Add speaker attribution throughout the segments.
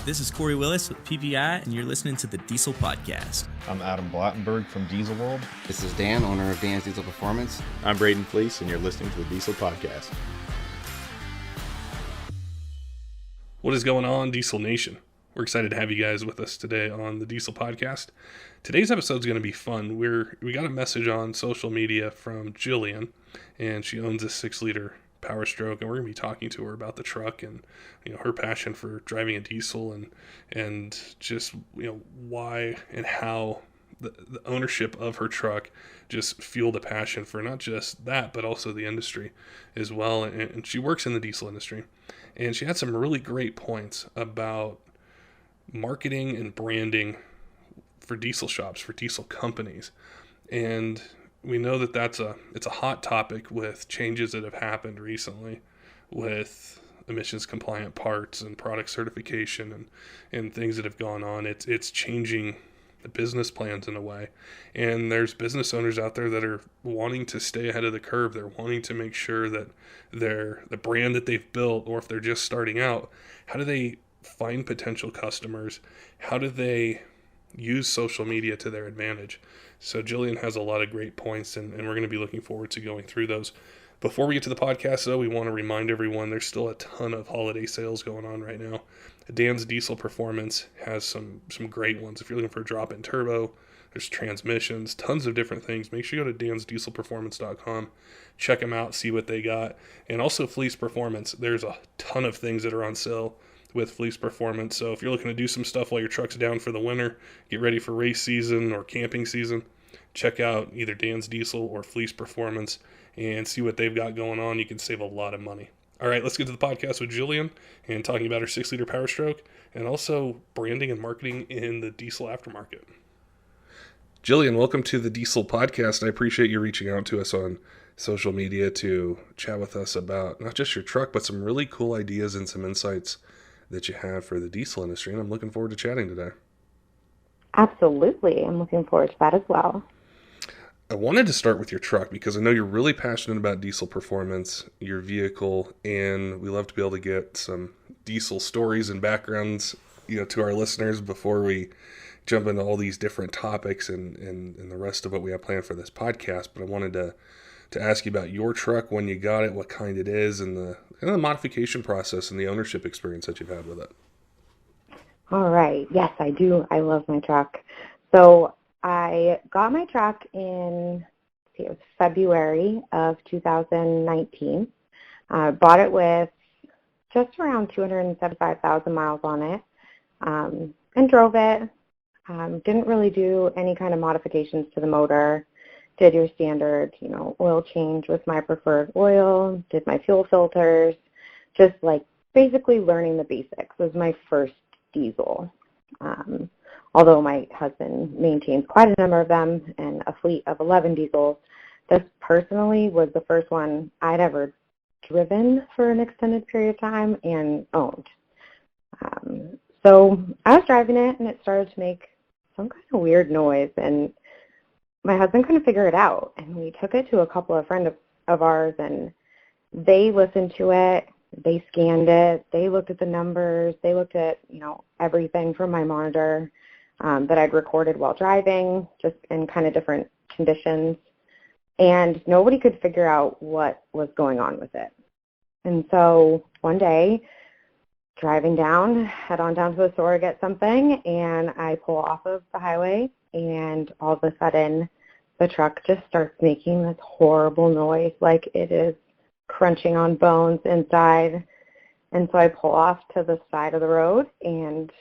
Speaker 1: This is Corey Willis with PPEI, and you're listening to the Diesel Podcast.
Speaker 2: I'm Adam Blattenberg from Diesel World.
Speaker 3: This is Dan, owner of D&J Diesel Performance.
Speaker 4: I'm Braden Fleece, and you're listening to the Diesel Podcast.
Speaker 5: What is going on, Diesel Nation? We're excited to have you guys with us today on the Diesel Podcast. Today's episode is going to be fun. We got a message on social media from Jillian, and she owns a 6-liter Powerstroke, and we're going to be talking to her about the truck and her passion for driving a diesel and just why and how the ownership of her truck just fueled a passion for not just that but also the industry as well. And she works in the diesel industry, and she had some really great points about marketing and branding for diesel shops, for diesel companies. And we know that it's a hot topic with changes that have happened recently with emissions compliant parts and product certification and things that have gone on. It's changing the business plans in a way. And there's business owners out there that are wanting to stay ahead of the curve. They're wanting to make sure that the brand that they've built, or if they're just starting out, how do they find potential customers? How do they use social media to their advantage? So Jillian has a lot of great points, and we're going to be looking forward to going through those. Before we get to the podcast, though, we want to remind everyone there's still a ton of holiday sales going on right now. Dan's Diesel Performance has some great ones. If you're looking for a drop-in turbo, there's transmissions, tons of different things. Make sure you go to dansdieselperformance.com, check them out, see what they got. And also Fleece Performance. There's a ton of things that are on sale with Fleece Performance. So if you're looking to do some stuff while your truck's down for the winter, get ready for race season or camping season, check out either Dan's Diesel or Fleece Performance and see what they've got going on. You can save a lot of money. All right, let's get to the podcast with Jillian and talking about her 6-liter Powerstroke and also branding and marketing in the diesel aftermarket. Jillian, welcome to the Diesel Podcast. I appreciate you reaching out to us on social media to chat with us about not just your truck, but some really cool ideas and some insights that you have for the diesel industry, and I'm looking forward to chatting today.
Speaker 6: Absolutely. I'm looking forward to that as well.
Speaker 5: I wanted to start with your truck because I know you're really passionate about diesel performance, your vehicle, and we love to be able to get some diesel stories and backgrounds, to our listeners before we jump into all these different topics and the rest of what we have planned for this podcast. But I wanted to ask you about your truck, when you got it, what kind it is, and the modification process and the ownership experience that you've had with it.
Speaker 6: All right. Yes, I do. I love my truck. So I got my truck it was February of 2019. Bought it with just around 275,000 miles on it, and drove it. Didn't really do any kind of modifications to the motor. Did your standard, oil change with my preferred oil, did my fuel filters, just like basically learning the basics. It was my first diesel. Although my husband maintains quite a number of them and a fleet of 11 diesels, this personally was the first one I'd ever driven for an extended period of time and owned. So I was driving it, and it started to make some kind of weird noise, and my husband couldn't figure it out, and we took it to a couple of friends of ours, and they listened to it, they scanned it, they looked at the numbers, they looked at, everything from my monitor that I'd recorded while driving, just in kind of different conditions, and nobody could figure out what was going on with it. And so one day, driving down, head on down to the store to get something, and I pull off of the highway, and all of a sudden, the truck just starts making this horrible noise, like it is crunching on bones inside. And so I pull off to the side of the road and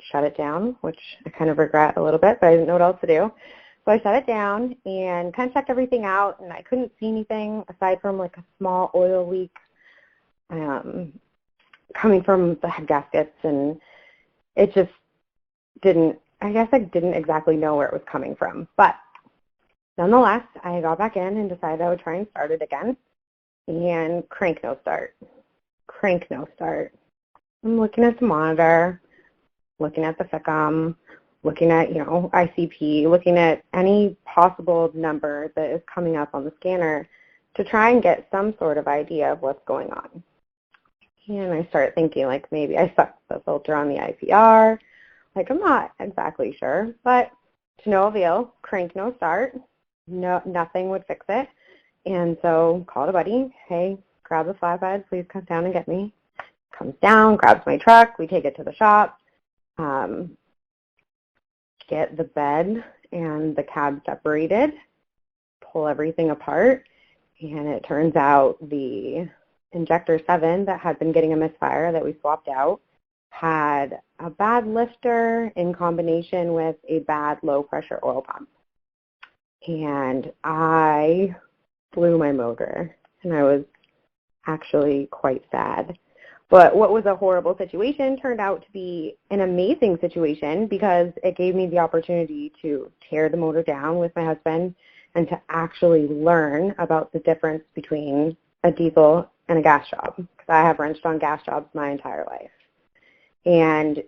Speaker 6: shut it down, which I kind of regret a little bit, but I didn't know what else to do. So I shut it down and kind of checked everything out, and I couldn't see anything aside from like a small oil leak coming from the head gaskets, and it just didn't exactly know where it was coming from. But nonetheless, I got back in and decided I would try and start it again, and crank no start. I'm looking at the monitor, looking at the FICM, looking at, ICP, looking at any possible number that is coming up on the scanner to try and get some sort of idea of what's going on. And I start thinking like maybe I sucked the filter on the IPR. Like I'm not exactly sure, but to no avail, crank no start. No, nothing would fix it. And so called a buddy, hey, grab the flatbed, please come down and get me. Comes down, grabs my truck, we take it to the shop, get the bed and the cab separated, pull everything apart, and it turns out the injector 7 that had been getting a misfire that we swapped out had a bad lifter in combination with a bad low pressure oil pump. And I blew my motor, and I was actually quite sad. But what was a horrible situation turned out to be an amazing situation because it gave me the opportunity to tear the motor down with my husband and to actually learn about the difference between a diesel and a gas job, because I have wrenched on gas jobs my entire life. And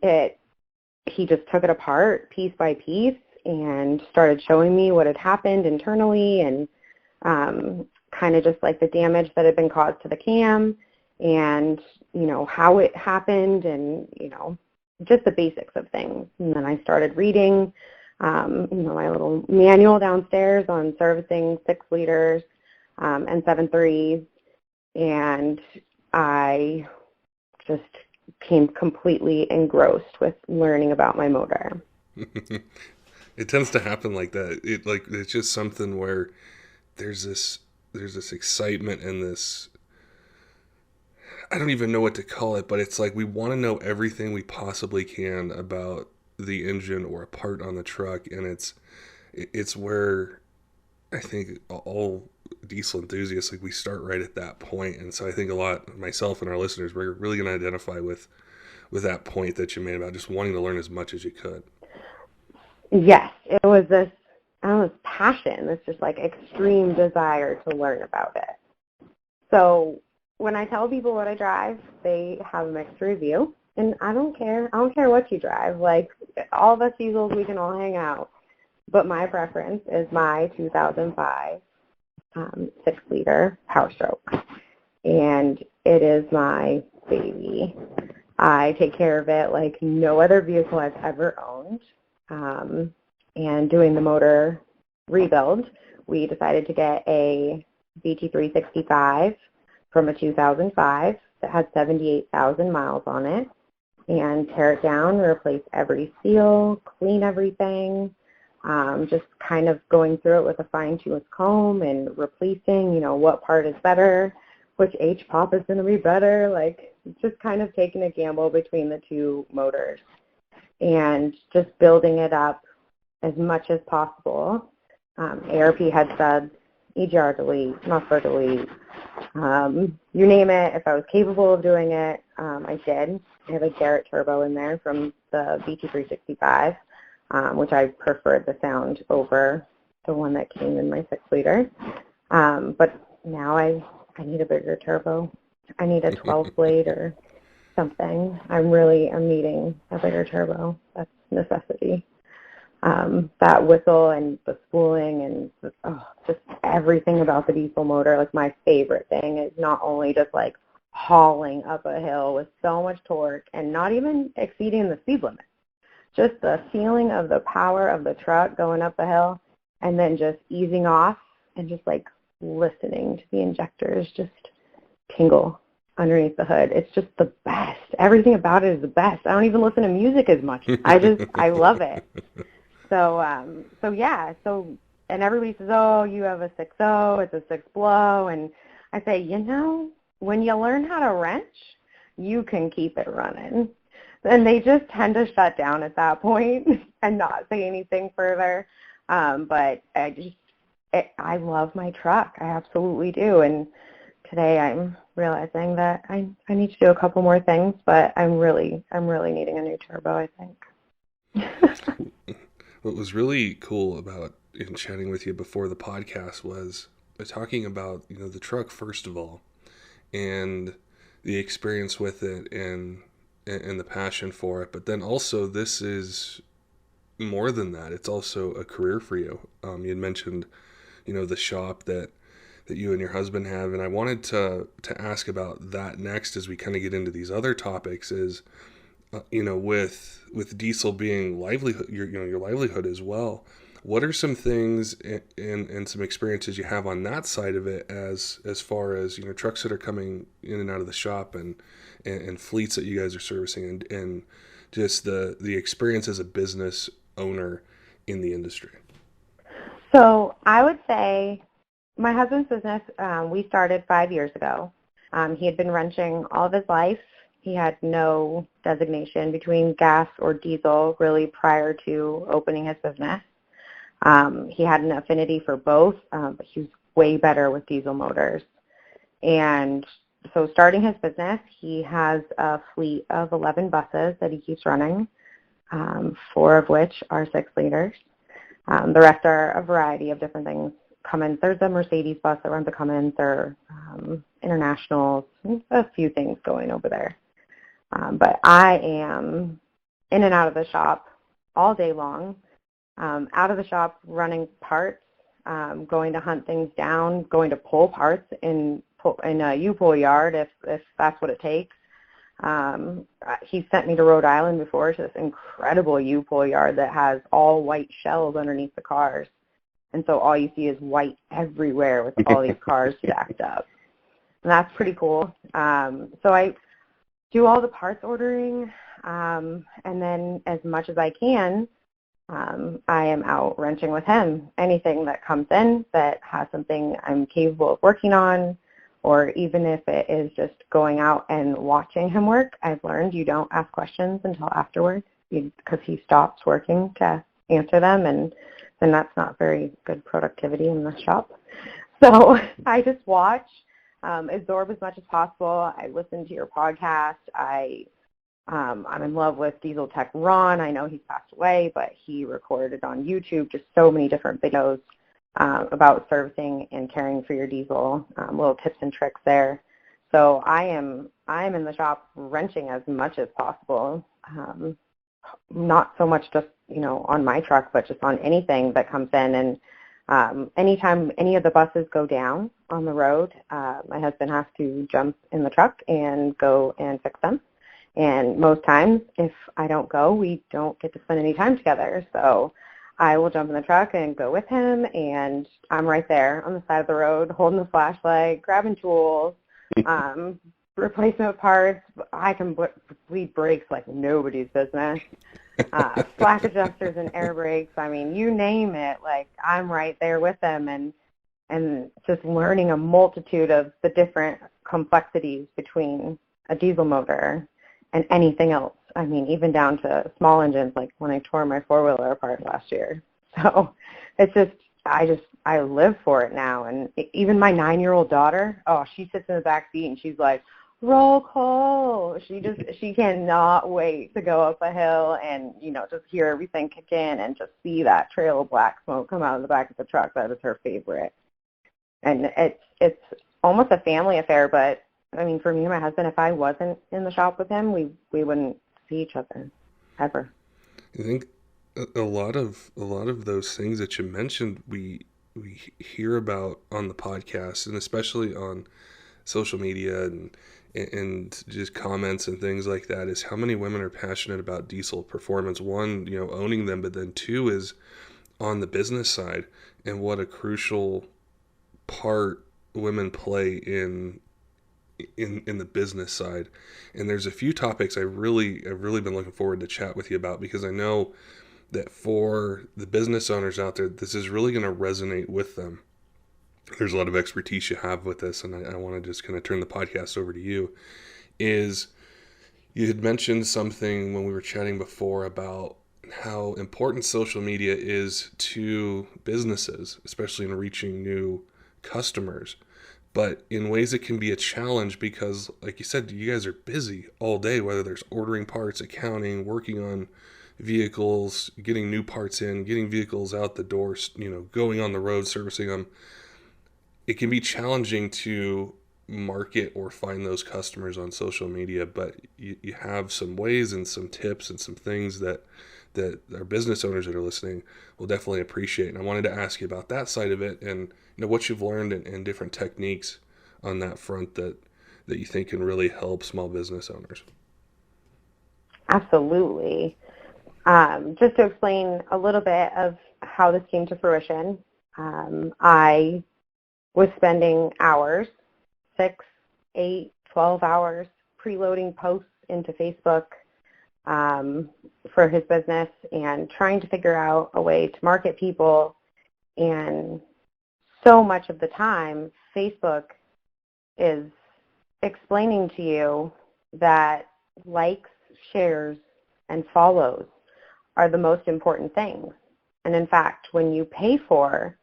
Speaker 6: he just took it apart piece by piece and started showing me what had happened internally and kind of just like the damage that had been caused to the cam and, you know, how it happened and, you know, just the basics of things. And then I started reading, you know, my little manual downstairs on servicing 6 liters and 7.3s, and I just became completely engrossed with learning about my motor.
Speaker 5: It tends to happen like that. It's just something where there's this excitement and this, I don't even know what to call it, but it's like we want to know everything we possibly can about the engine or a part on the truck, and it's where I think all diesel enthusiasts, like, we start right at that point. And so I think a lot, myself and our listeners, we're really going to identify with that point that you made about just wanting to learn as much as you could.
Speaker 6: Yes, it was this passion, this just like extreme desire to learn about it. So when I tell people what I drive, they have a mixed review, and I don't care what you drive. Like, all of us diesels, we can all hang out. But my preference is my 2005 6-liter Powerstroke, and it is my baby. I take care of it like no other vehicle I've ever owned. And doing the motor rebuild, we decided to get a VT365 from a 2005 that had 78,000 miles on it, and tear it down, replace every seal, clean everything, just kind of going through it with a fine-tooth comb and replacing, you know, what part is better, which H-pop is going to be better, like just kind of taking a gamble between the two motors and just building it up as much as possible. ARP headsets, EGR delete, muffler delete, you name it. If I was capable of doing it, I did. I have a Garrett turbo in there from the VT365, which I preferred the sound over the one that came in my 6-liter. But now I need a bigger turbo. I need a 12-blade or something. I'm needing a bigger turbo. That's necessity. That whistle and the spooling and just everything about the diesel motor. Like, my favorite thing is not only just like hauling up a hill with so much torque and not even exceeding the speed limit. Just the feeling of the power of the truck going up the hill and then just easing off and just like listening to the injectors just tingle underneath the hood. It's just the best. Everything about it is the best. I don't even listen to music as much. I love it. So and everybody says, oh, you have a 6.0, it's a 6 blow. And I say, you know, when you learn how to wrench, you can keep it running. And they just tend to shut down at that point and not say anything further. But I love my truck. I absolutely do. And today I'm realizing that I need to do a couple more things, but I'm really needing a new turbo, I think.
Speaker 5: What was really cool about in chatting with you before the podcast was talking about, you know, the truck first of all, and the experience with it and the passion for it. But then also, this is more than that. It's also a career for you. You had mentioned, you know, the shop that you and your husband have. And I wanted to ask about that next as we kind of get into these other topics is, with diesel being livelihood, your livelihood as well. What are some things and some experiences you have on that side of it as far as, trucks that are coming in and out of the shop and fleets that you guys are servicing and just the experience as a business owner in the industry?
Speaker 6: So I would say my husband's business, we started 5 years ago. He had been wrenching all of his life. He had no designation between gas or diesel really prior to opening his business. He had an affinity for both, but he was way better with diesel motors. And so starting his business, he has a fleet of 11 buses that he keeps running, 4 of which are 6 liters. The rest are a variety of different things. Cummins, there's a Mercedes bus that runs a Cummins, or Internationals, a few things going over there. But I am in and out of the shop all day long, out of the shop running parts, going to hunt things down, going to pull parts in a U-pull yard if that's what it takes. He sent me to Rhode Island before to this incredible U-pull yard that has all white shells underneath the cars. And so all you see is white everywhere with all these cars stacked up. And that's pretty cool. So I do all the parts ordering, and then as much as I can, I am out wrenching with him. Anything that comes in that has something I'm capable of working on, or even if it is just going out and watching him work, I've learned you don't ask questions until afterwards because he stops working to answer them, and then that's not very good productivity in the shop. So I just watch, absorb as much as possible. I listen to your podcast. I'm in love with Diesel Tech Ron. I know he's passed away, but he recorded on YouTube just so many different videos about servicing and caring for your diesel, little tips and tricks there. So I am in the shop wrenching as much as possible, not so much just, on my truck, but just on anything that comes in. And anytime any of the buses go down on the road, my husband has to jump in the truck and go and fix them. And most times, if I don't go, we don't get to spend any time together. So I will jump in the truck and go with him, and I'm right there on the side of the road holding the flashlight, grabbing tools, replacement parts. I can bleed brakes like nobody's business. Slack adjusters and air brakes. I mean, you name it. Like, I'm right there with them, and just learning a multitude of the different complexities between a diesel motor and anything else. I mean, even down to small engines, like when I tore my four-wheeler apart last year. So it's just, I live for it now. And even my 9-year-old daughter, she sits in the back seat and she's like, roll call. She cannot wait to go up a hill and, just hear everything kick in and just see that trail of black smoke come out of the back of the truck. That is her favorite. And it's almost a family affair, but I mean, for me and my husband, if I wasn't in the shop with him, we wouldn't see each other ever.
Speaker 5: I think a lot of those things that you mentioned, we hear about on the podcast, and especially on social media and just comments and things like that, is how many women are passionate about diesel performance. One, owning them, but then two is on the business side, and what a crucial part women play in the business side. And there's a few topics I've really been looking forward to chat with you about, because I know that for the business owners out there, this is really going to resonate with them. There's a lot of expertise you have with this, and I want to just kind of turn the podcast over to you. Is you had mentioned something when we were chatting before about how important social media is to businesses, especially in reaching new customers, but in ways it can be a challenge because, like you said, you guys are busy all day, whether there's ordering parts, accounting, working on vehicles, getting new parts in, getting vehicles out the door, going on the road, servicing them. It can be challenging to market or find those customers on social media, but you have some ways and some tips and some things that that our business owners that are listening will definitely appreciate. And I wanted to ask you about that side of it, and what you've learned and different techniques on that front that you think can really help small business owners.
Speaker 6: Absolutely. Just to explain a little bit of how this came to fruition, I was spending hours, 6, 8, 12 hours, preloading posts into Facebook for his business and trying to figure out a way to market people. And so much of the time, Facebook is explaining to you that likes, shares, and follows are the most important things. And in fact, when you pay for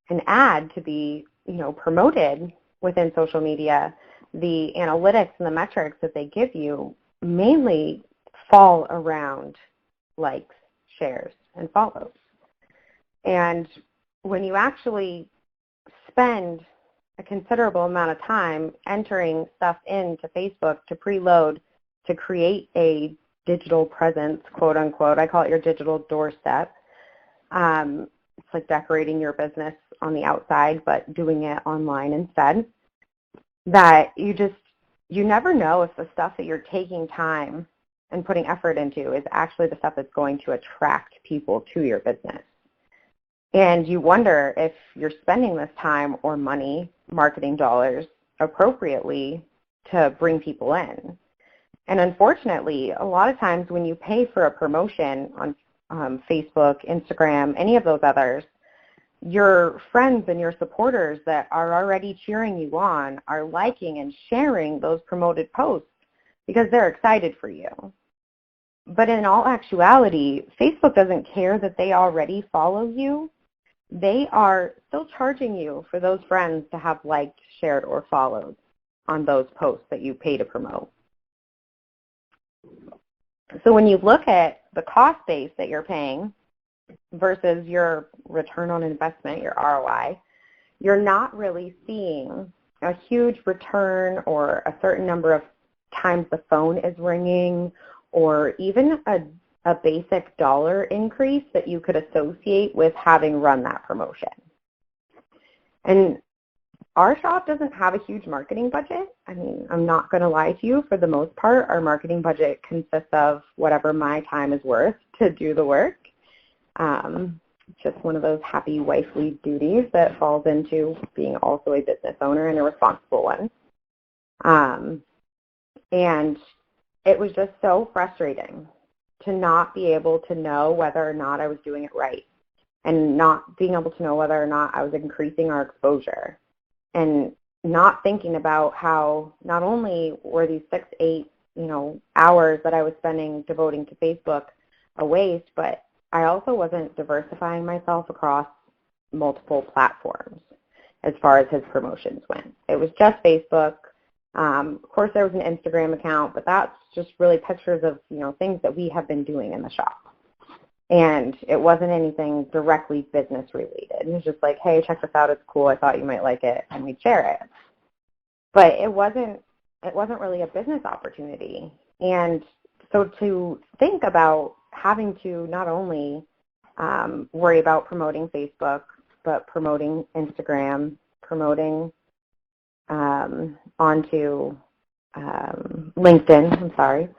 Speaker 6: an ad to be, promoted within social media, the analytics and the metrics that they give you mainly fall around likes, shares, and follows. And when you actually spend a considerable amount of time entering stuff into Facebook to preload to create a digital presence, quote unquote, I call it your digital doorstep. It's like decorating your business on the outside, but doing it online instead. That you never know if the stuff that you're taking time and putting effort into is actually the stuff that's going to attract people to your business. And you wonder if you're spending this time or money, marketing dollars, appropriately to bring people in. And unfortunately, a lot of times when you pay for a promotion on Facebook, Instagram, any of those others, your friends and your supporters that are already cheering you on are liking and sharing those promoted posts because they're excited for you. But in all actuality, Facebook doesn't care that they already follow you. They are still charging you for those friends to have liked, shared, or followed on those posts that you pay to promote. So when you look at the cost base that you're paying versus your return on investment, your ROI, you're not really seeing a huge return or a certain number of times the phone is ringing or even a basic dollar increase that you could associate with having run that promotion. And our shop doesn't have a huge marketing budget. I mean, I'm not going to lie to you. For the most part, our marketing budget consists of whatever my time is worth to do the work. Just one of those happy wifely duties that falls into being also a business owner and a responsible one. And it was just so frustrating to not be able to know whether or not I was doing it right and not being able to know whether or not I was increasing our exposure. And not thinking about how not only were these 6, 8, hours that I was spending devoting to Facebook a waste, but I also wasn't diversifying myself across multiple platforms as far as his promotions went. It was just Facebook. Of course, there was an Instagram account, but that's just really pictures of, things that we have been doing in the shop. And it wasn't anything directly business related. It was just like, hey, check this out, it's cool, I thought you might like it, and we'd share it. But it wasn't really a business opportunity. And so to think about having to not only worry about promoting Facebook, but promoting Instagram, promoting onto LinkedIn,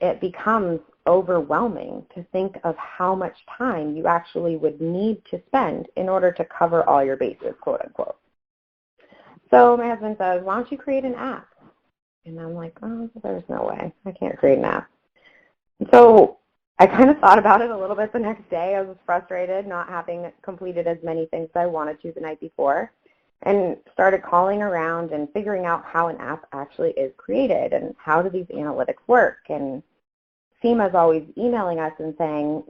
Speaker 6: it becomes overwhelming to think of how much time you actually would need to spend in order to cover all your bases, quote unquote. So my husband says, why don't you create an app? And I'm like, oh, there's no way. I can't create an app. And so I kind of thought about it a little bit the next day. I was frustrated not having completed as many things as I wanted to the night before, and started calling around and figuring out how an app actually is created and how do these analytics work. And SEMA's always emailing us and saying,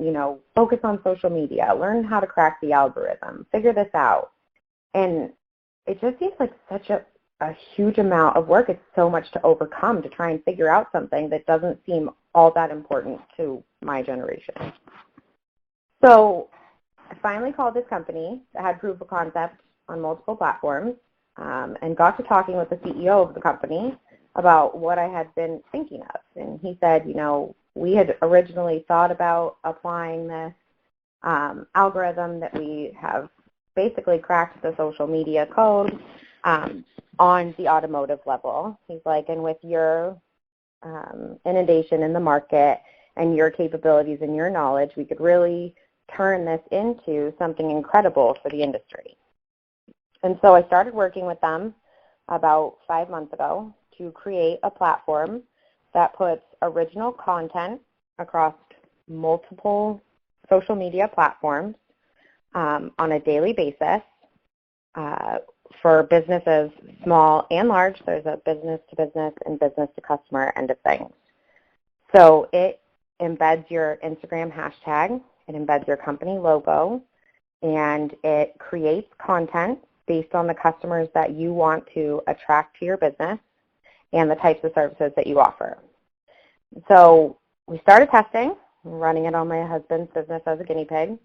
Speaker 6: focus on social media, learn how to crack the algorithm, figure this out. And it just seems like such a huge amount of work. It's so much to overcome to try and figure out something that doesn't seem all that important to my generation. So I finally called this company that had proof of concept on multiple platforms and got to talking with the CEO of the company about what I had been thinking of. And he said, we had originally thought about applying this algorithm that we have basically cracked the social media code on the automotive level. He's like, and with your inundation in the market and your capabilities and your knowledge, we could really turn this into something incredible for the industry. And so I started working with them about 5 months ago to create a platform that puts original content across multiple social media platforms on a daily basis for businesses small and large. There's a business-to-business and business-to-customer end of things. So it embeds your Instagram hashtag, it embeds your company logo, and it creates content based on the customers that you want to attract to your business and the types of services that you offer. So we started testing, running it on my husband's business as a guinea pig,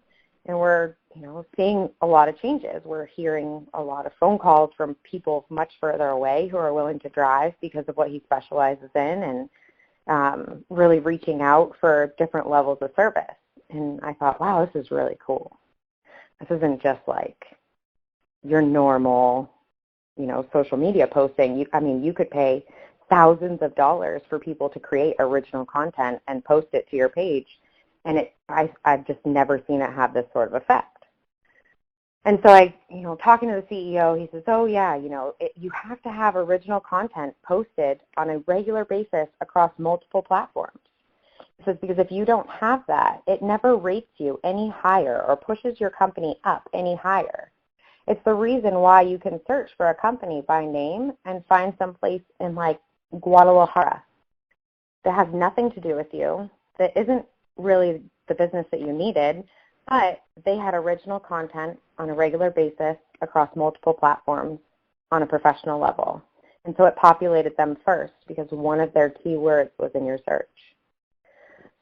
Speaker 6: and we're seeing a lot of changes. We're hearing a lot of phone calls from people much further away who are willing to drive because of what he specializes in, and really reaching out for different levels of service. And I thought, wow, this is really cool. This isn't just like your normal, social media posting. You could pay thousands of dollars for people to create original content and post it to your page, and I've just never seen it have this sort of effect. And so talking to the CEO, he says, oh yeah, you have to have original content posted on a regular basis across multiple platforms. He says, because if you don't have that, it never rates you any higher or pushes your company up any higher. It's the reason why you can search for a company by name and find some place in like Guadalajara that has nothing to do with you, that isn't really the business that you needed, but they had original content on a regular basis across multiple platforms on a professional level. And so it populated them first because one of their keywords was in your search.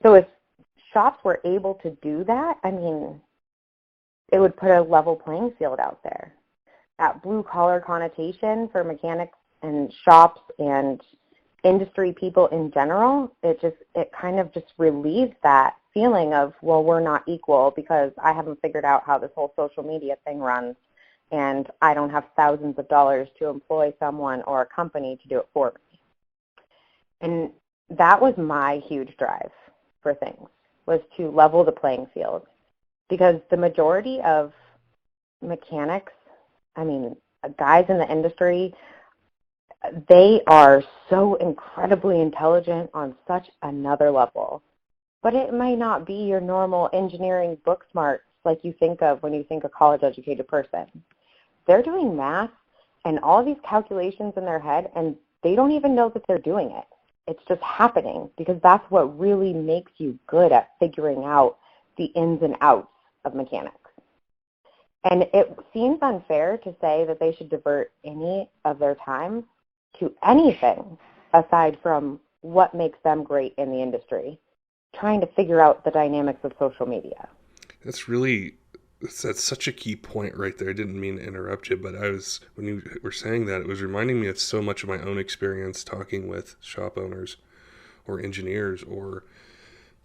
Speaker 6: So if shops were able to do that, it would put a level playing field out there. That blue-collar connotation for mechanics and shops and industry people in general, it kind of just relieves that feeling of, well, we're not equal because I haven't figured out how this whole social media thing runs, and I don't have thousands of dollars to employ someone or a company to do it for me. And that was my huge drive for things, was to level the playing field. Because the majority of mechanics, guys in the industry, they are so incredibly intelligent on such another level. But it might not be your normal engineering book smarts like you think of when you think a college-educated person. They're doing math and all these calculations in their head, and they don't even know that they're doing it. It's just happening because that's what really makes you good at figuring out the ins and outs of mechanics. And it seems unfair to say that they should divert any of their time to anything aside from what makes them great in the industry, trying to figure out the dynamics of social media.
Speaker 5: That's such a key point right there. I didn't mean to interrupt you, but when you were saying that, it was reminding me of so much of my own experience talking with shop owners or engineers, or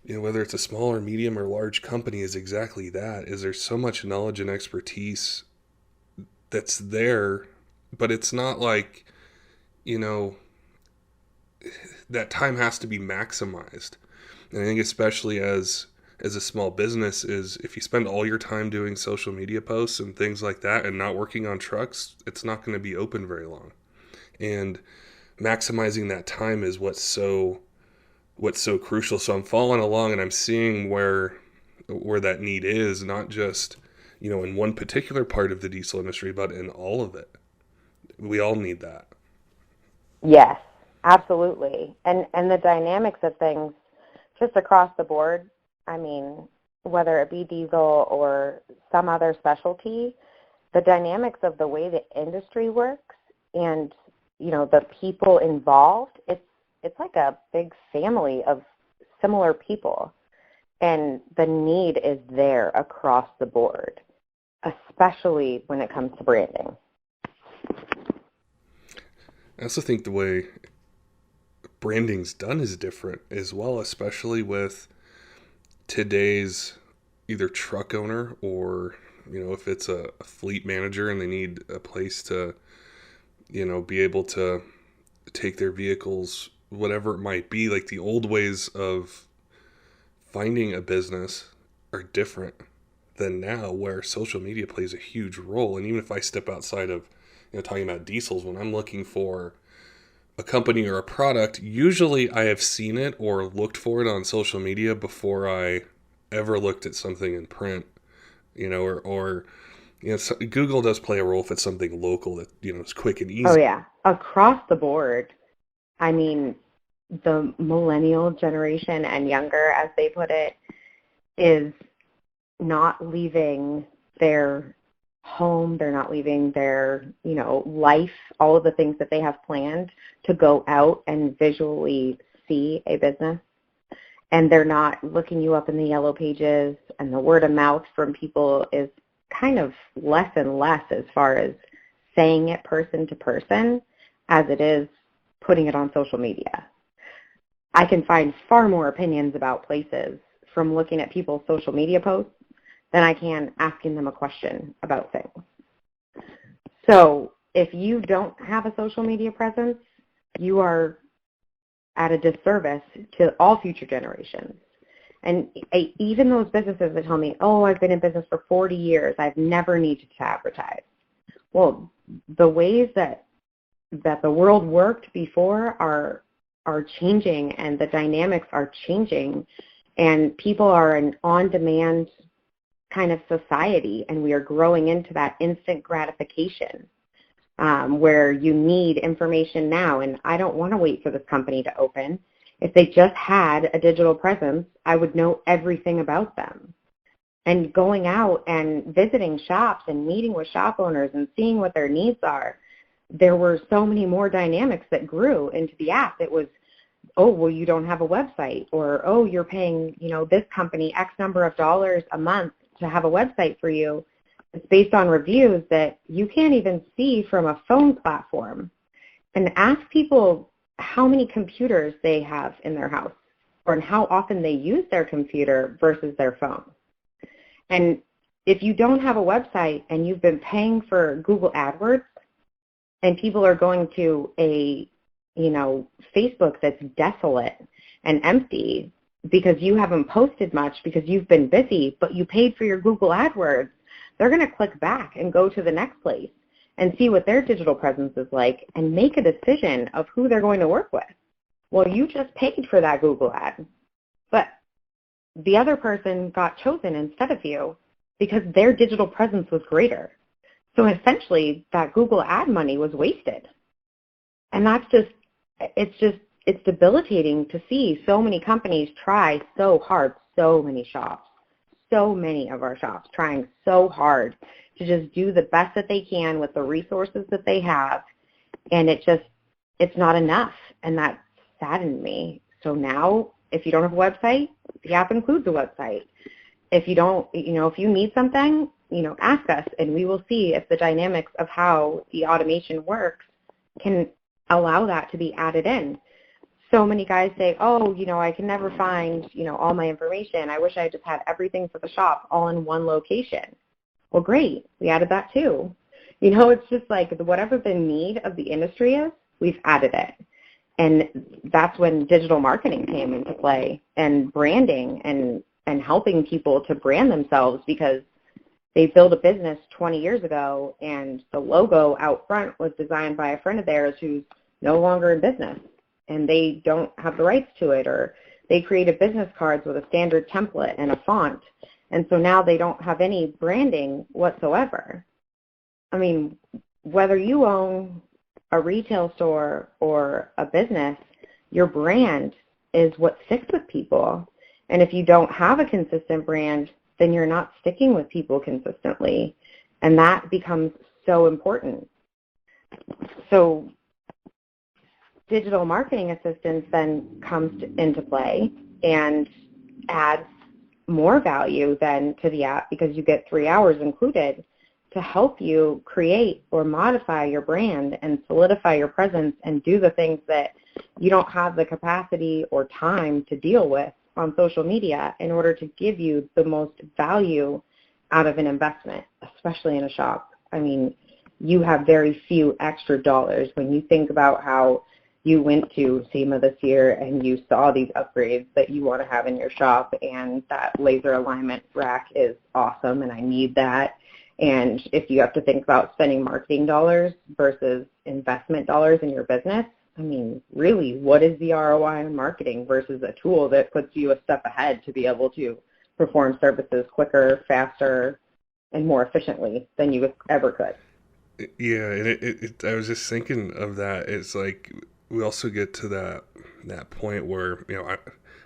Speaker 5: whether it's a small or medium or large company, is exactly that. Is there's so much knowledge and expertise that's there, but it's not like, that time has to be maximized. And I think especially as a small business, is if you spend all your time doing social media posts and things like that and not working on trucks, it's not going to be open very long. And maximizing that time is what's so crucial. So I'm following along and I'm seeing where that need is, not just, in one particular part of the diesel industry, but in all of it. We all need that.
Speaker 6: Yes, absolutely. And the dynamics of things just across the board, whether it be diesel or some other specialty, the dynamics of the way the industry works and, the people involved, it's like a big family of similar people. And the need is there across the board, especially when it comes to branding.
Speaker 5: I also think the way branding's done is different as well, especially with today's either truck owner or, if it's a fleet manager and they need a place to, be able to take their vehicles, whatever it might be. Like, the old ways of finding a business are different than now, where social media plays a huge role. And even if I step outside of, talking about diesels, when I'm looking for a company or a product, usually I have seen it or looked for it on social media before I ever looked at something in print, so Google does play a role if it's something local that, is quick and easy.
Speaker 6: Oh, yeah. Across the board. I mean, the millennial generation and younger, as they put it, is not leaving their home. They're not leaving their, life, all of the things that they have planned to go out and visually see a business. And they're not looking you up in the yellow pages, and the word of mouth from people is kind of less and less as far as saying it person to person as it is putting it on social media. I can find far more opinions about places from looking at people's social media posts than I can asking them a question about things. So if you don't have a social media presence, you are at a disservice to all future generations. And even those businesses that tell me, oh, I've been in business for 40 years, I've never needed to advertise. Well, the ways that the world worked before are changing, and the dynamics are changing, and people are an on-demand kind of society, and we are growing into that instant gratification where you need information now, and I don't want to wait for this company to open. If they just had a digital presence, I would know everything about them. And going out and visiting shops and meeting with shop owners and seeing what their needs are, there were so many more dynamics that grew into the app. It was, oh, well, you don't have a website, or, oh, you're paying, this company X number of dollars a month to have a website for you. It's based on reviews that you can't even see from a phone platform. And ask people how many computers they have in their house, or how often they use their computer versus their phone. And if you don't have a website and you've been paying for Google AdWords, and people are going to a, Facebook that's desolate and empty because you haven't posted much because you've been busy, but you paid for your Google AdWords, they're going to click back and go to the next place and see what their digital presence is like and make a decision of who they're going to work with. Well, you just paid for that Google ad, but the other person got chosen instead of you because their digital presence was greater. So essentially, that Google ad money was wasted. And it's debilitating to see so many companies try so hard, so many shops, so many of our shops trying so hard to just do the best that they can with the resources that they have, and it's not enough, and that saddened me. So now, if you don't have a website, the app includes a website. If you don't, if you need something, ask us, and we will see if the dynamics of how the automation works can allow that to be added in. So many guys say, oh, I can never find, all my information. I wish I just had everything for the shop all in one location. Well, great. We added that too. It's just like whatever the need of the industry is, we've added it. And that's when digital marketing came into play, and branding and helping people to brand themselves, because they built a business 20 years ago and the logo out front was designed by a friend of theirs who's no longer in business, and they don't have the rights to it, or they created business cards with a standard template and a font. And so now they don't have any branding whatsoever. I mean, whether you own a retail store or a business, your brand is what sticks with people. And if you don't have a consistent brand, then you're not sticking with people consistently. And that becomes so important. So digital marketing assistance then comes into play and adds more value then to the app, because you get 3 hours included to help you create or modify your brand and solidify your presence and do the things that you don't have the capacity or time to deal with on social media in order to give you the most value out of an investment, especially in a shop. I mean, you have very few extra dollars when you think about how you went to SEMA this year and you saw these upgrades that you want to have in your shop, and that laser alignment rack is awesome and I need that. And if you have to think about spending marketing dollars versus investment dollars in your business, I mean, really, what is the ROI on marketing versus a tool that puts you a step ahead to be able to perform services quicker, faster, and more efficiently than you ever could?
Speaker 5: Yeah, and I was just thinking of that. It's like we also get to that point where, you know,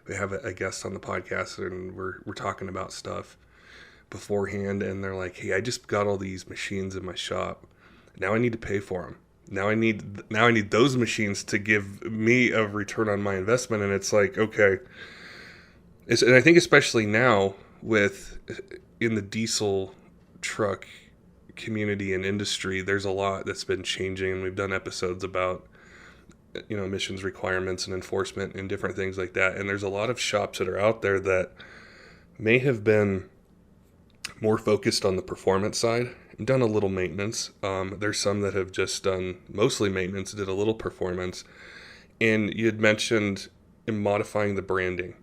Speaker 5: we have a guest on the podcast and we're talking about stuff beforehand, and they're like, "Hey, I just got all these machines in my shop. Now I need to pay for them. Now I need those machines to give me a return on my investment." And it's like, okay, and I think especially now in the diesel truck community and industry, there's a lot that's been changing, and we've done episodes about, you know, emissions requirements and enforcement and different things like that. And there's a lot of shops that are out there that may have been more focused on the performance side and done a little maintenance. There's some that have just done mostly maintenance, did a little performance. And you had mentioned in modifying the branding,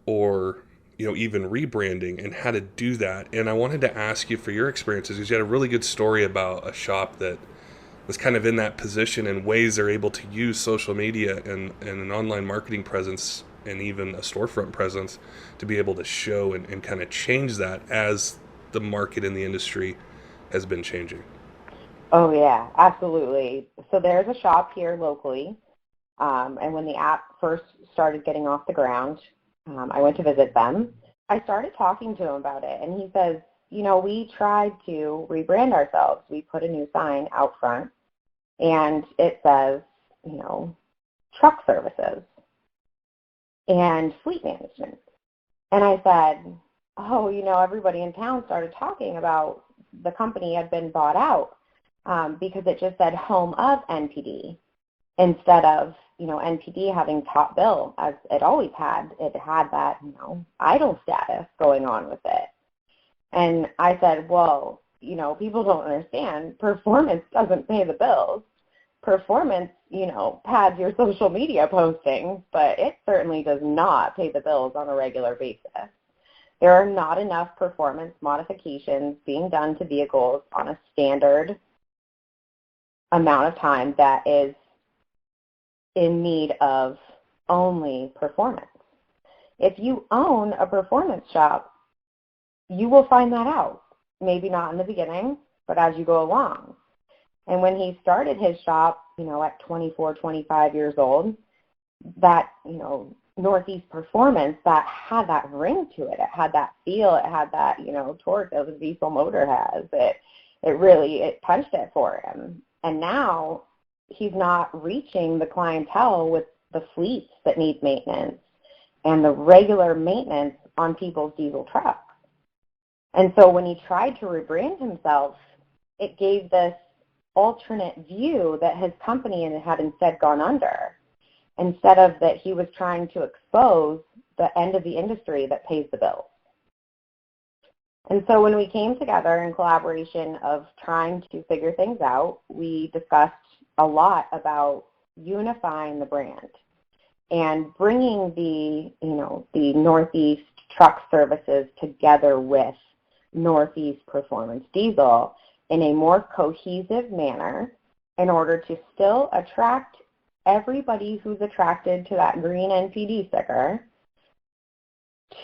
Speaker 5: or, you know, even rebranding and how to do that. And I wanted to ask you for your experiences, because you had a really good story about a shop that was kind of in that position and ways they're able to use social media and an online marketing presence and even a storefront presence to be able to show and kind of change that as the market in the industry has been changing.
Speaker 6: Oh, yeah, absolutely. So there's a shop here locally, and when the app first started getting off the ground, I went to visit them. I started talking to him about it, and he says, you know, we tried to rebrand ourselves. We put a new sign out front, and it says, you know, truck services and fleet management. And I said, oh, you know, everybody in town started talking about the company had been bought out because it just said home of NPD instead of, you know, NPD having top bill as it always had. It had that, you know, idle status going on with it. And I said, well, you know, people don't understand. Performance doesn't pay the bills. Performance, you know, pads your social media postings, but it certainly does not pay the bills on a regular basis. There are not enough performance modifications being done to vehicles on a standard amount of time that is in need of only performance. If you own a performance shop, you will find that out. Maybe not in the beginning, but as you go along. And when he started his shop, you know, at 24, 25 years old, that, you know, Northeast Performance, that had that ring to it. It had that feel. It had that, you know, torque that a diesel motor has. It punched it for him. And now he's not reaching the clientele with the fleets that need maintenance and the regular maintenance on people's diesel trucks. And so when he tried to rebrand himself, it gave this alternate view that his company had instead gone under, instead of that he was trying to expose the end of the industry that pays the bills. And so when we came together in collaboration of trying to figure things out, we discussed a lot about unifying the brand and bringing the Northeast truck services together with Northeast Performance Diesel in a more cohesive manner in order to still attract everybody who's attracted to that green NPD sticker,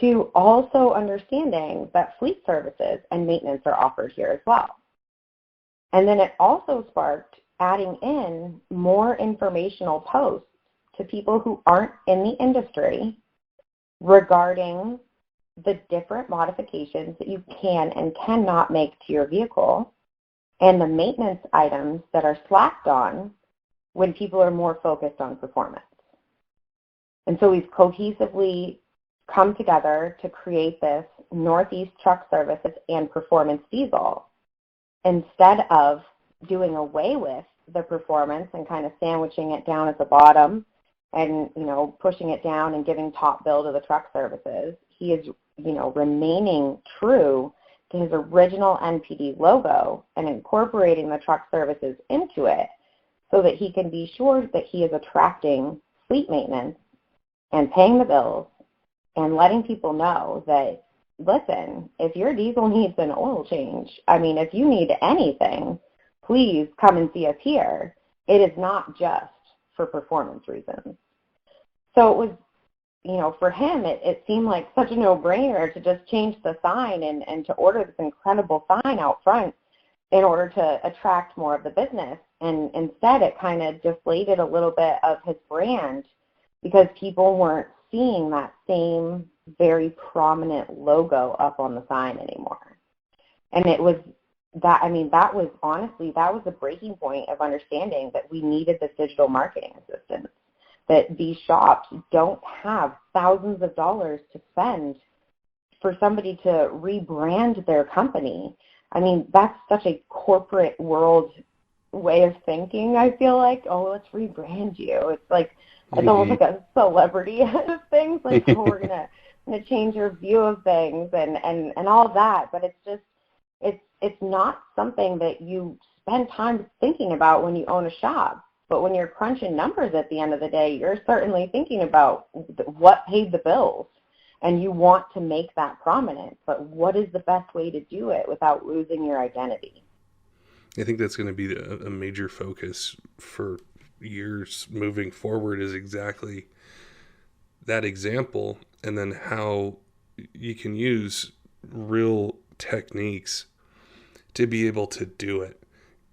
Speaker 6: to also understanding that fleet services and maintenance are offered here as well. And then it also sparked adding in more informational posts to people who aren't in the industry regarding the different modifications that you can and cannot make to your vehicle and the maintenance items that are slacked on when people are more focused on performance. And so we've cohesively come together to create this Northeast Truck Services and Performance Diesel instead of doing away with the performance and kind of sandwiching it down at the bottom and, pushing it down and giving top bill to the truck services, he is, remaining true to his original NPD logo and incorporating the truck services into it so that he can be sure that he is attracting fleet maintenance and paying the bills and letting people know that, listen, if your diesel needs an oil change, if you need anything, please come and see us here. It is not just for performance reasons. So it was, for him, it seemed like such a no-brainer to just change the sign and to order this incredible sign out front in order to attract more of the business. And instead, it kind of deflated a little bit of his brand because people weren't seeing that same very prominent logo up on the sign anymore. And it was that, that was honestly, that was the breaking point of understanding that we needed this digital marketing assistance, that these shops don't have thousands of dollars to spend for somebody to rebrand their company. That's such a corporate world way of thinking, I feel like. Oh, let's rebrand you. It's like, it's almost like a celebrity thing. Like, oh, we're gonna change your view of things and all of that. But it's just, it's not something that you spend time thinking about when you own a shop. But when you're crunching numbers at the end of the day, you're certainly thinking about what paid the bills, and you want to make that prominent. But what is the best way to do it without losing your identity?
Speaker 5: I think that's going to be a major focus for years moving forward, is exactly that example, and then how you can use real techniques to be able to do it.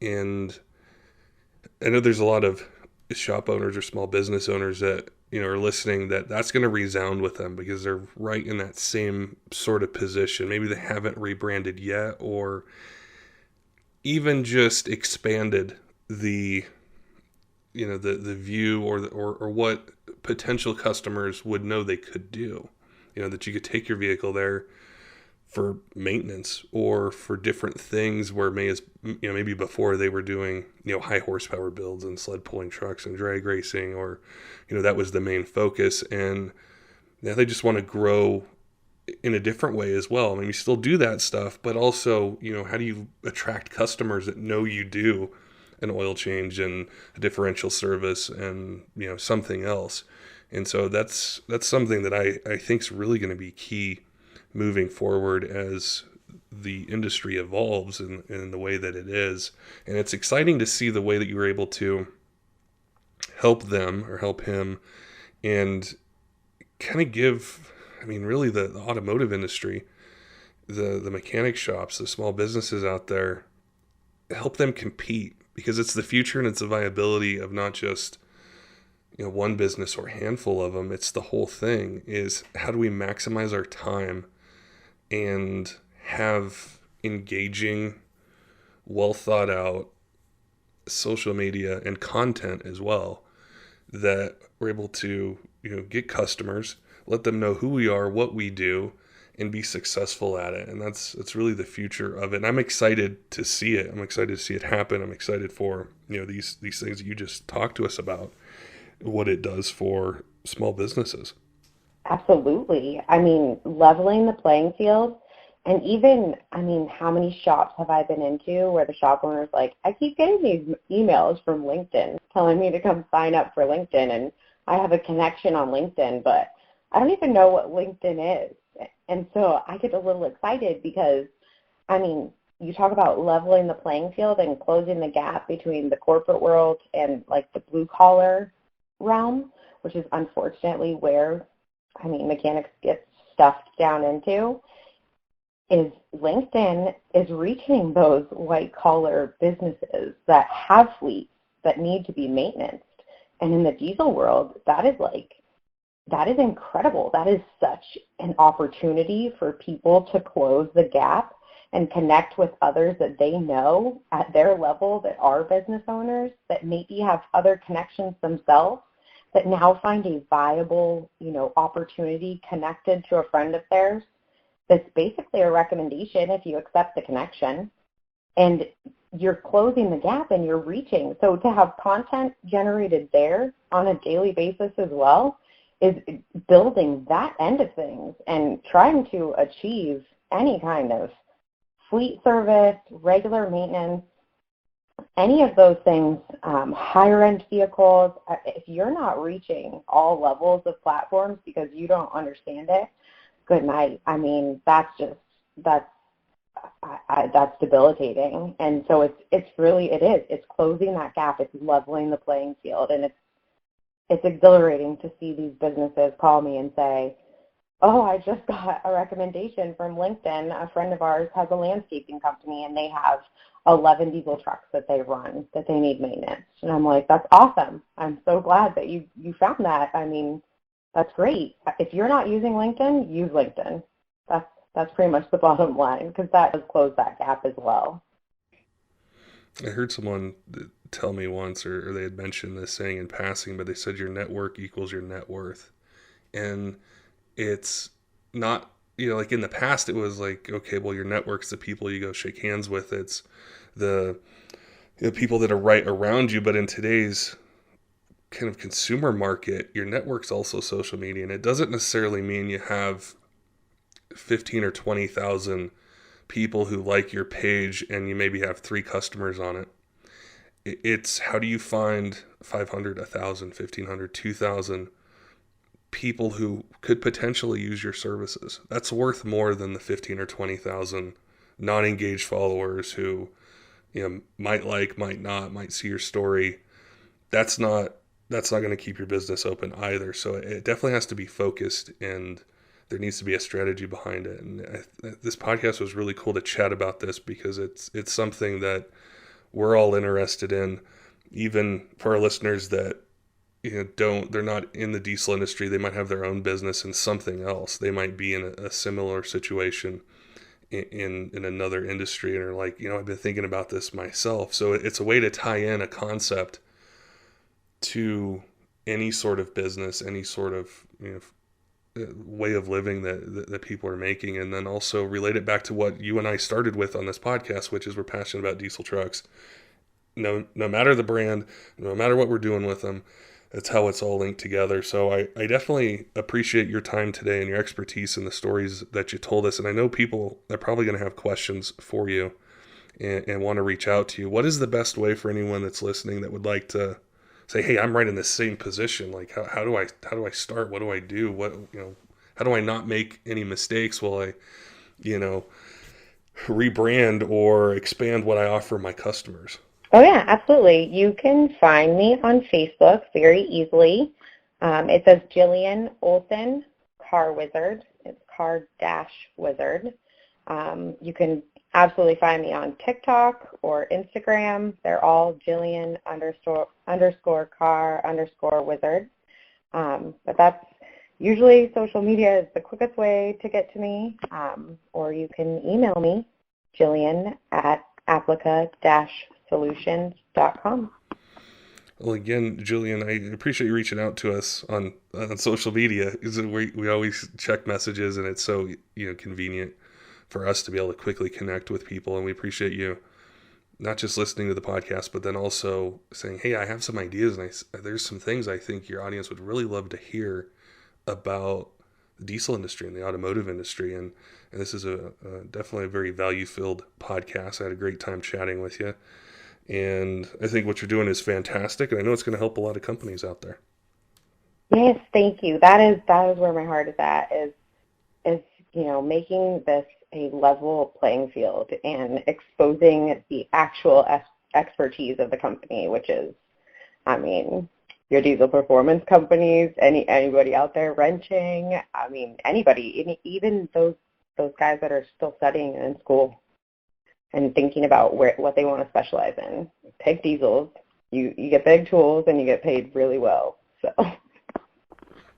Speaker 5: And I know there's a lot of shop owners or small business owners that are listening, that's going to resound with them because they're right in that same sort of position. Maybe they haven't rebranded yet, or even just expanded the the view or what potential customers would know they could do. That you could take your vehicle there for maintenance or for different things where maybe before they were doing high horsepower builds and sled pulling trucks and drag racing, or that was the main focus, and now they just want to grow in a different way as well. You still do that stuff, but also how do you attract customers that know you do an oil change and a differential service and something else. And so that's something that I think is really going to be key moving forward as the industry evolves in the way that it is. And it's exciting to see the way that you were able to help them or help him and kind of give, really the automotive industry, the mechanic shops, the small businesses out there, help them compete, because it's the future and it's the viability of not just one business or a handful of them. It's the whole thing, is how do we maximize our time and have engaging, well thought out social media and content as well, that we're able to get customers, let them know who we are, what we do, and be successful at it. And that's really the future of it. And I'm excited to see it. I'm excited to see it happen. I'm excited for these things that you just talked to us about, what it does for small businesses.
Speaker 6: Absolutely. Leveling the playing field. And even, how many shops have I been into where the shop owner's like, I keep getting these emails from LinkedIn telling me to come sign up for LinkedIn, and I have a connection on LinkedIn, but I don't even know what LinkedIn is. And so I get a little excited because, you talk about leveling the playing field and closing the gap between the corporate world and like the blue collar realm, which is unfortunately where, mechanics get stuffed down into, is LinkedIn is reaching those white collar businesses that have fleets that need to be maintained. And in the diesel world, that is incredible. That is such an opportunity for people to close the gap and connect with others that they know at their level that are business owners, that maybe have other connections themselves, that now find a viable, opportunity connected to a friend of theirs that's basically a recommendation if you accept the connection. and you're closing the gap and you're reaching. So to have content generated there on a daily basis as well is building that end of things and trying to achieve any kind of fleet service, regular maintenance, any of those things, higher end vehicles. If you're not reaching all levels of platforms because you don't understand it, good night. I mean, that's debilitating. And so it's closing that gap. It's leveling the playing field. And it's exhilarating to see these businesses call me and say, oh, I just got a recommendation from LinkedIn. A friend of ours has a landscaping company, and they have 11 diesel trucks that they run that they need maintenance. And I'm like, that's awesome. I'm so glad that you found that. I mean, that's great. If you're not using LinkedIn, use LinkedIn. That's pretty much the bottom line, because that does close that gap as well.
Speaker 5: I heard someone tell me once, or they had mentioned this saying in passing, but they said your network equals your net worth. And it's not, like in the past it was like, okay, well, your network's the people you go shake hands with. It's the people that are right around you. But in today's kind of consumer market, your network's also social media. And it doesn't necessarily mean you have 15 or 20,000 people who like your page and you maybe have 3 customers on it. It's how do you find 500, 1,000, 1,500, 2,000 people who could potentially use your services? That's worth more than the 15 or 20,000 non-engaged followers who, might not, might see your story. That's not going to keep your business open either. So it definitely has to be focused, and there needs to be a strategy behind it. And this podcast was really cool to chat about this because it's something that we're all interested in, even for our listeners that they're not in the diesel industry. They might have their own business in something else. They might be in a similar situation in another industry and are like, I've been thinking about this myself. So it's a way to tie in a concept to any sort of business, any sort of way of living that people are making, and then also relate it back to what you and I started with on this podcast, which is we're passionate about diesel trucks. No matter the brand, no matter what we're doing with them, that's how it's all linked together. So I definitely appreciate your time today and your expertise and the stories that you told us. And I know people are probably going to have questions for you and want to reach out to you. What is the best way for anyone that's listening that would like to say, hey, I'm right in the same position. Like, how do I start? What do I do? How do I not make any mistakes while I, rebrand or expand what I offer my customers?
Speaker 6: Oh, yeah, absolutely. You can find me on Facebook very easily. It says Jillian Olsen, Car Wizard. It's car-wizard. You can absolutely find me on TikTok or Instagram. They're all Jillian _ car _ wizard. But that's usually social media is the quickest way to get to me. Or you can email me, Jillian at applica-solutions.com.
Speaker 5: Well, again, Jillian, I appreciate you reaching out to us on social media. We always check messages, and it's so convenient for us to be able to quickly connect with people. And we appreciate you not just listening to the podcast, but then also saying, hey, I have some ideas, and there's some things I think your audience would really love to hear about the diesel industry and the automotive industry. And this is definitely a very value-filled podcast. I had a great time chatting with you. And I think what you're doing is fantastic, and I know it's going to help a lot of companies out there.
Speaker 6: Yes, thank you. That is where my heart is at, is making this a level playing field and exposing the actual expertise of the company, which is, your diesel performance companies, anybody out there wrenching, anybody, even those guys that are still studying in school and thinking about what they want to specialize in. Pick diesels. You get big tools and you get paid really well. So.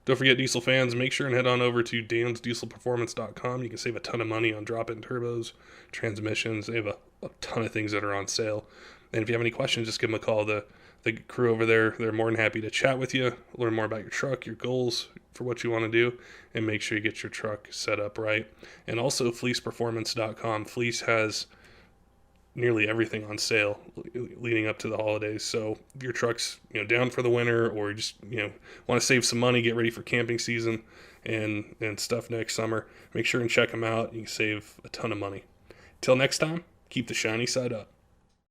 Speaker 5: Don't forget, diesel fans, make sure and head on over to dansdieselperformance.com. You can save a ton of money on drop-in turbos, transmissions. They have a ton of things that are on sale. And if you have any questions, just give them a call. The crew over there, they're more than happy to chat with you, learn more about your truck, your goals for what you want to do, and make sure you get your truck set up right. And also fleeceperformance.com. Fleece has nearly everything on sale leading up to the holidays. So if your truck's down for the winter, or just want to save some money, get ready for camping season and stuff next summer, make sure and check them out. You can save a ton of money. Till next time, keep the shiny side up.